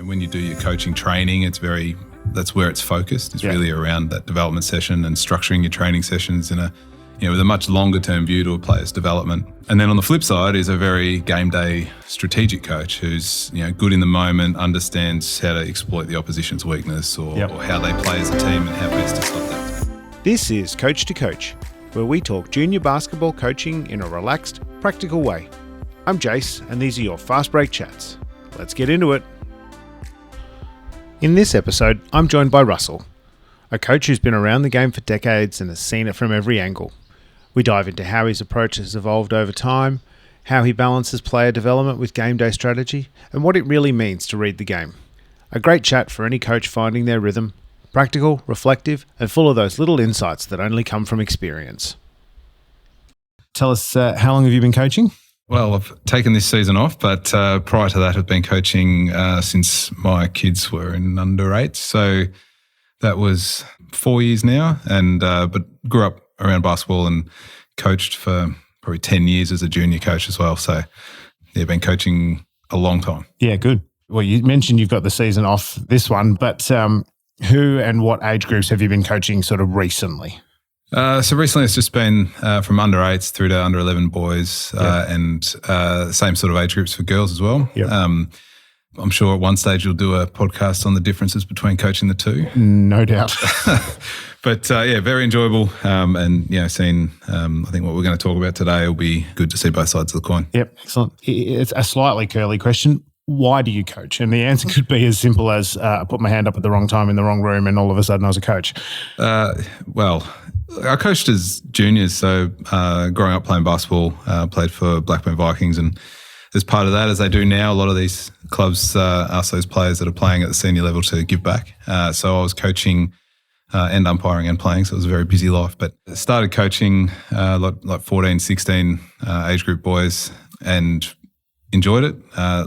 When you do your coaching training, that's where it's focused. It's really around that development session and structuring your training sessions in with a much longer term view to a player's development. And then on the flip side is a very game day strategic coach who's good in the moment, understands how to exploit the opposition's weakness or how they play as a team and how best to stop that. This is Coach to Coach, where we talk junior basketball coaching in a relaxed, practical way. I'm Jace, and these are your fast break chats. Let's get into it. In this episode, I'm joined by Russell, a coach who's been around the game for decades and has seen it from every angle. We dive into how his approach has evolved over time, how he balances player development with game day strategy, and what it really means to read the game. A great chat for any coach finding their rhythm, practical, reflective, and full of those little insights that only come from experience. Tell us, how long have you been coaching? Well, I've taken this season off, but prior to that, I've been coaching since my kids were in under 8. So that was 4 years now, and but grew up around basketball and coached for probably 10 years as a junior coach as well. So yeah, been coaching a long time. Yeah, good. Well, you mentioned you've got the season off this one, but who and what age groups have you been coaching sort of recently? So recently it's just been from under 8s through to under 11 boys and same sort of age groups for girls as well. Yep. I'm sure at one stage you'll do a podcast on the differences between coaching the two. No doubt. But very enjoyable and seeing I think what we're going to talk about today will be good to see both sides of the coin. Yep, excellent. It's a slightly curly question. Why do you coach? And the answer could be as simple as I put my hand up at the wrong time in the wrong room and all of a sudden I was a coach. Well, I coached as juniors, so growing up playing basketball, played for Blackburn Vikings, and as part of that, as they do now, a lot of these clubs ask those players that are playing at the senior level to give back. So I was coaching and umpiring and playing, so it was a very busy life. But started coaching like 14, 16 age group boys and enjoyed it,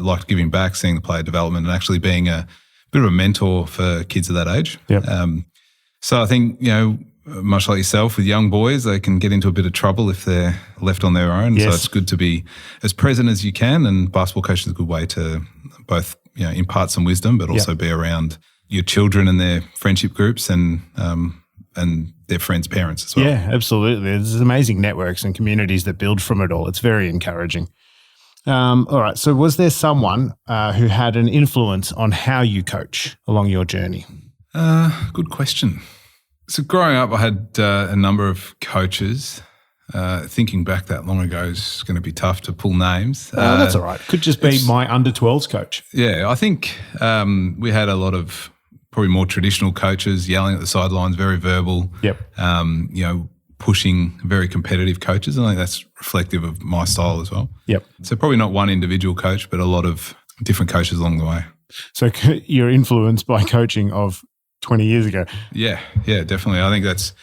liked giving back, seeing the player development and actually being a bit of a mentor for kids of that age. Yep. So I think, much like yourself with young boys, they can get into a bit of trouble if they're left on their own. Yes. So it's good to be as present as you can, and basketball coaching is a good way to both impart some wisdom but also be around your children and their friendship groups and their friends' parents as well. Yeah, absolutely. There's amazing networks and communities that build from it all. It's very encouraging. All right, so was there someone who had an influence on how you coach along your journey? Good question. So growing up, I had a number of coaches. Thinking back that long ago is going to be tough to pull names. That's all right. Could just be my under-12s coach. Yeah, I think we had a lot of probably more traditional coaches yelling at the sidelines, very verbal. Yep. Pushing very competitive coaches. And I think that's reflective of my style as well. Yep. So probably not one individual coach, but a lot of different coaches along the way. So you're influenced by coaching of 20 years ago. Yeah, definitely. I think that's,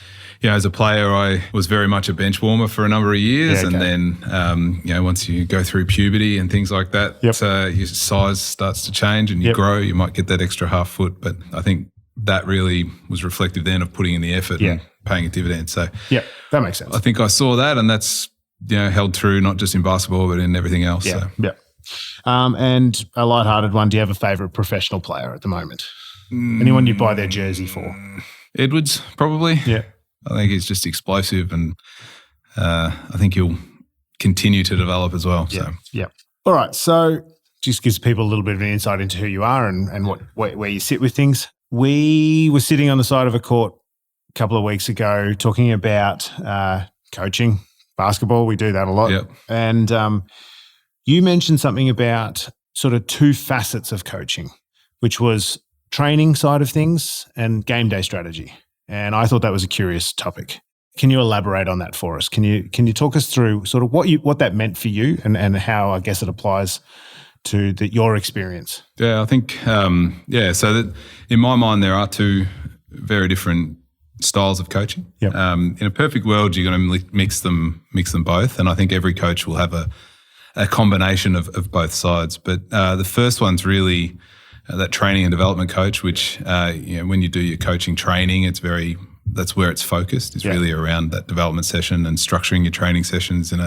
as a player, I was very much a bench warmer for a number of years. Yeah, okay. And then, once you go through puberty and things like that, your size starts to change and you grow, you might get that extra half foot. But I think that really was reflective then of putting in the effort and paying a dividend. So yeah, that makes sense. I think I saw that, and that's, held true not just in basketball, but in everything else. Yeah, and a lighthearted one, do you have a favourite professional player at the moment? Anyone you buy their jersey for? Edwards, probably. Yeah. I think he's just explosive, and I think he'll continue to develop as well. Yeah. So. Yeah. All right. So just gives people a little bit of an insight into who you are and where you sit with things. We were sitting on the side of a court a couple of weeks ago talking about coaching basketball. We do that a lot. Yep. And you mentioned something about sort of two facets of coaching, which was training side of things and game day strategy. And I thought that was a curious topic. Can you elaborate on that for us? Can you talk us through sort of what that meant for you and how I guess it applies to your experience? Yeah, I think so that in my mind there are two very different styles of coaching. Yep. In a perfect world, you're going to mix them both, and I think every coach will have a combination of both sides. But the first one's really that training and development coach, which when you do your coaching training, that's where it's focused. It's really around that development session and structuring your training sessions in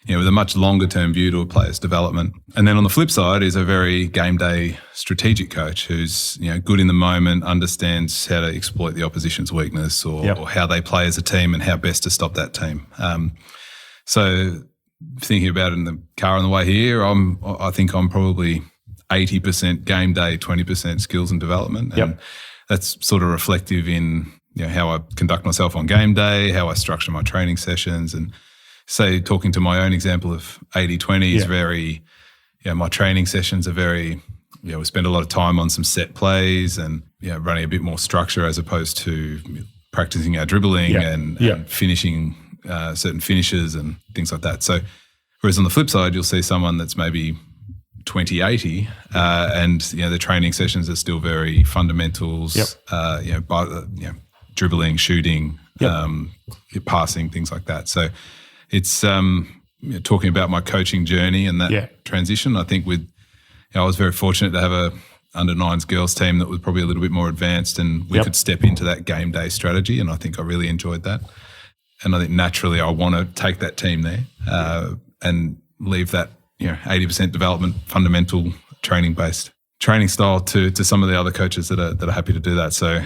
with a much longer term view to a player's development. And then on the flip side is a very game day strategic coach who's, good in the moment, understands how to exploit the opposition's weakness or how they play as a team and how best to stop that team. So thinking about it in the car on the way here, I think I'm probably 80% game day, 20% skills and development. And that's sort of reflective in how I conduct myself on game day, how I structure my training sessions. And say, talking to my own example of 80-20 is very, my training sessions are very, we spend a lot of time on some set plays and, running a bit more structure as opposed to practicing our dribbling and finishing certain finishes and things like that. So, whereas on the flip side, you'll see someone that's maybe 20-80 and, the training sessions are still very fundamentals, dribbling, shooting, passing, things like that. So it's talking about my coaching journey and that transition. I think I was very fortunate to have a under-9s girls team that was probably a little bit more advanced and we could step into that game day strategy, and I think I really enjoyed that. And I think naturally I want to take that team there and leave that 80% development, fundamental training-based training style to some of the other coaches that are happy to do that. So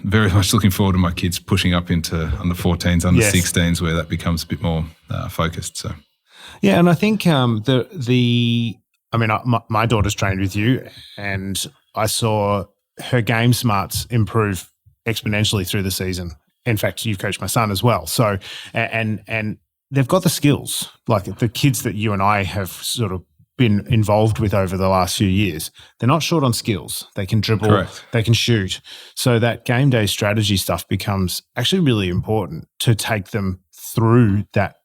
very much looking forward to my kids pushing up into under 14s, under 16s, where that becomes a bit more focused. So yeah, and I think my daughter's trained with you, and I saw her game smarts improve exponentially through the season. In fact, you've coached my son as well. So and they've got the skills, like the kids that you and I have sort of been involved with over the last few years. That not short on skills. They can dribble, Correct. They can shoot. So that game day strategy stuff becomes actually really important to take them through that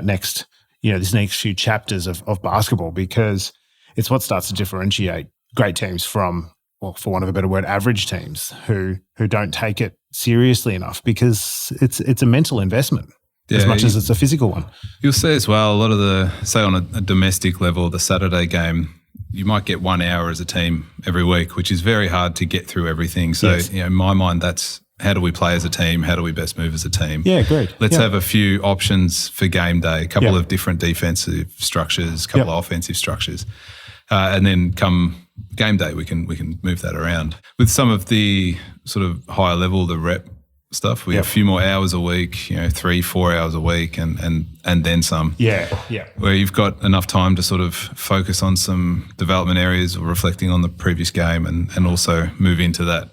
next, this next few chapters of basketball, because it's what starts to differentiate great teams from, well, for want of a better word, average teams who don't take it seriously enough, because it's a mental investment. As much as it's a physical one. You'll see as well, a lot of say on a domestic level, the Saturday game, you might get 1 hour as a team every week, which is very hard to get through everything. So, in my mind, that's how do we play as a team? How do we best move as a team? Yeah, great. Let's have a few options for game day, a couple of different defensive structures, a couple of offensive structures. And then come game day, we can move that around. With some of the sort of higher level, the rep stuff, we have a few more hours a week, 3-4 hours a week and then some. Where you've got enough time to sort of focus on some development areas or reflecting on the previous game and also move into that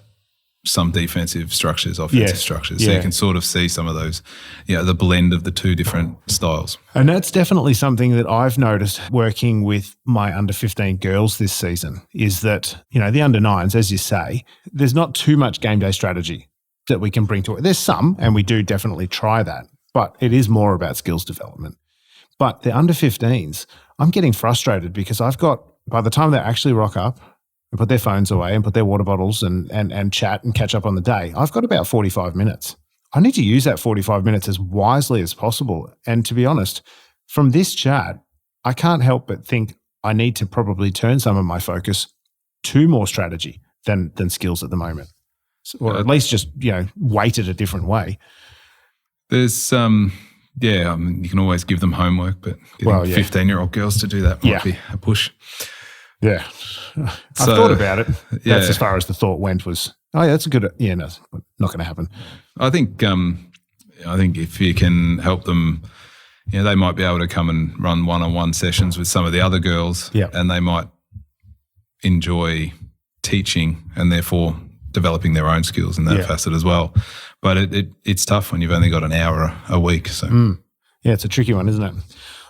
some defensive structures, offensive structures. So you can sort of see some of those, the blend of the two different styles. And that's definitely something that I've noticed working with my under 15 girls this season, is that, the under 9s, as you say, there's not too much game day strategy that we can bring to it. There's some, and we do definitely try that, but it is more about skills development. But the under 15s, I'm getting frustrated because by the time they actually rock up and put their phones away and put their water bottles and chat and catch up on the day, I've got about 45 minutes. I need to use that 45 minutes as wisely as possible. And to be honest, from this chat, I can't help but think I need to probably turn some of my focus to more strategy than skills at the moment. Or at least just, weight it a different way. There's you can always give them homework, but getting 15-year-old girls to do that might be a push. Yeah. I thought about it. That's as far as the thought went was, that's a good, no, not going to happen. I think if you can help them, they might be able to come and run one-on-one sessions with some of the other girls and they might enjoy teaching and therefore developing their own skills in that facet as well. But it's tough when you've only got an hour a week. So it's a tricky one, isn't it?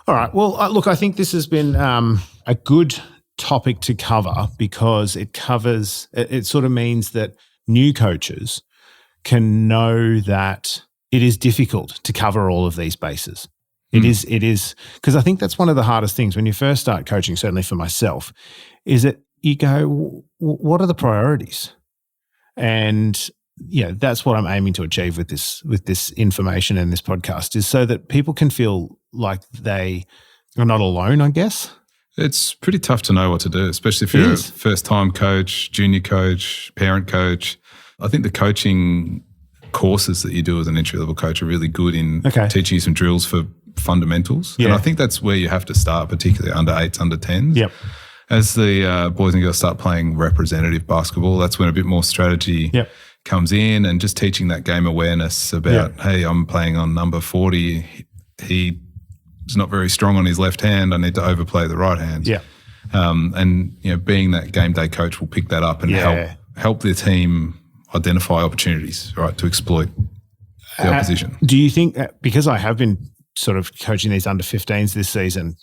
All right. Well, look, I think this has been a good topic to cover, because it sort of means that new coaches can know that it is difficult to cover all of these bases. It is, because I think that's one of the hardest things when you first start coaching, certainly for myself, is that you go, what are the priorities? And that's what I'm aiming to achieve with this information and this podcast, is so that people can feel like they are not alone, I guess. It's pretty tough to know what to do, especially if you're a first-time coach, junior coach, parent coach. I think the coaching courses that you do as an entry-level coach are really good in teaching you some drills for fundamentals. Yeah. And I think that's where you have to start, particularly under 8s, under 10s. Yep. As the boys and girls start playing representative basketball, that's when a bit more strategy comes in, and just teaching that game awareness about, hey, I'm playing on number 40. He's not very strong on his left hand. I need to overplay the right hand. Yeah. And being that game day coach will pick that up and help the team identify opportunities, right, to exploit the opposition. Do you think that, because I have been sort of coaching these under 15s this season,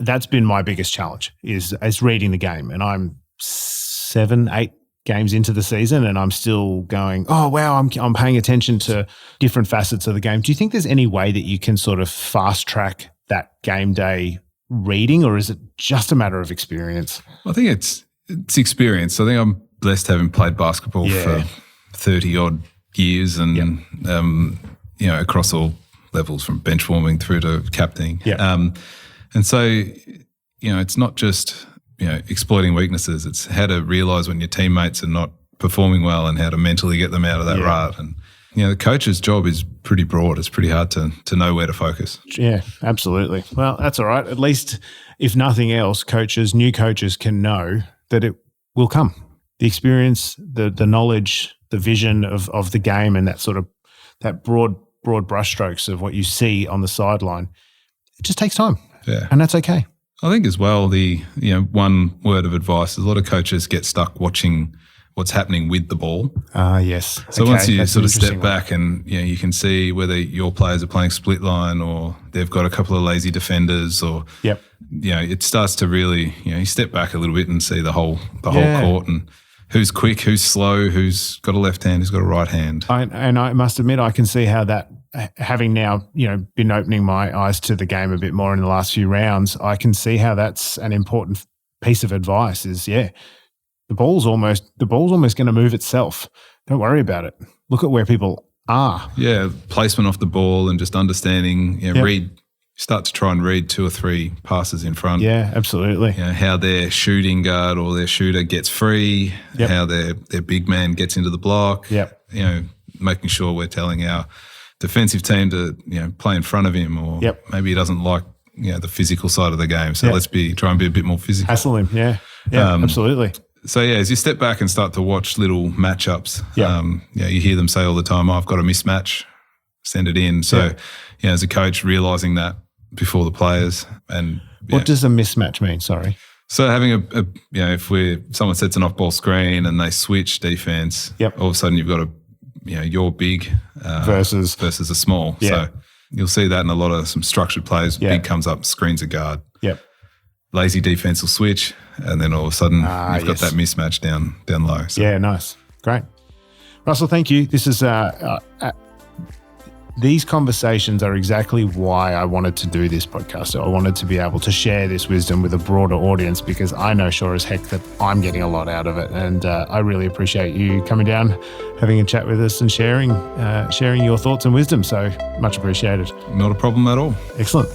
that's been my biggest challenge is reading the game, and I'm 7-8 games into the season, and I'm still going, oh wow, I'm paying attention to different facets of the game. Do you think there's any way that you can sort of fast track that game day reading, or is it just a matter of experience? I think it's experience. I think I'm blessed having played basketball for 30 odd years, and across all levels, from bench warming through to captaining. And so, it's not just, exploiting weaknesses. It's how to realise when your teammates are not performing well and how to mentally get them out of that rut. And, the coach's job is pretty broad. It's pretty hard to know where to focus. Yeah, absolutely. Well, that's all right. At least, if nothing else, new coaches can know that it will come. The experience, the knowledge, the vision of the game, and that sort of that broad brushstrokes of what you see on the sideline, it just takes time. Yeah. And that's okay. I think as well, the one word of advice is a lot of coaches get stuck watching what's happening with the ball. Yes. So once you sort of step back and you can see whether your players are playing split line or they've got a couple of lazy defenders, or it starts to really you step back a little bit and see the whole court, and who's quick, who's slow, who's got a left hand, who's got a right hand. And I must admit, I can see how that, having now, been opening my eyes to the game a bit more in the last few rounds, I can see how that's an important piece of advice is, the ball's almost going to move itself. Don't worry about it. Look at where people are. Yeah, placement off the ball and just understanding, start to try and read 2 or 3 passes in front. Yeah, absolutely. How their shooting guard or their shooter gets free, how their big man gets into the block. Making sure we're telling our defensive team to play in front of him, or maybe he doesn't like the physical side of the game. So let's try and be a bit more physical. Hassle him, absolutely. So as you step back and start to watch little matchups, you hear them say all the time, I've got a mismatch, send it in. So as a coach, realising that before the players. And what does a mismatch mean? Sorry. So having if someone sets an off-ball screen and they switch defense, all of a sudden you've got you're big versus a small. So you'll see that in a lot of some structured plays. Big comes up, screens a guard. Lazy defense will switch, and then all of a sudden you've got that mismatch down low. So. Yeah, nice. Great. Russell, thank you. This is these conversations are exactly why I wanted to do this podcast. So I wanted to be able to share this wisdom with a broader audience, because I know sure as heck that I'm getting a lot out of it. And I really appreciate you coming down, having a chat with us, and sharing your thoughts and wisdom. So much appreciated. Not a problem at all. Excellent.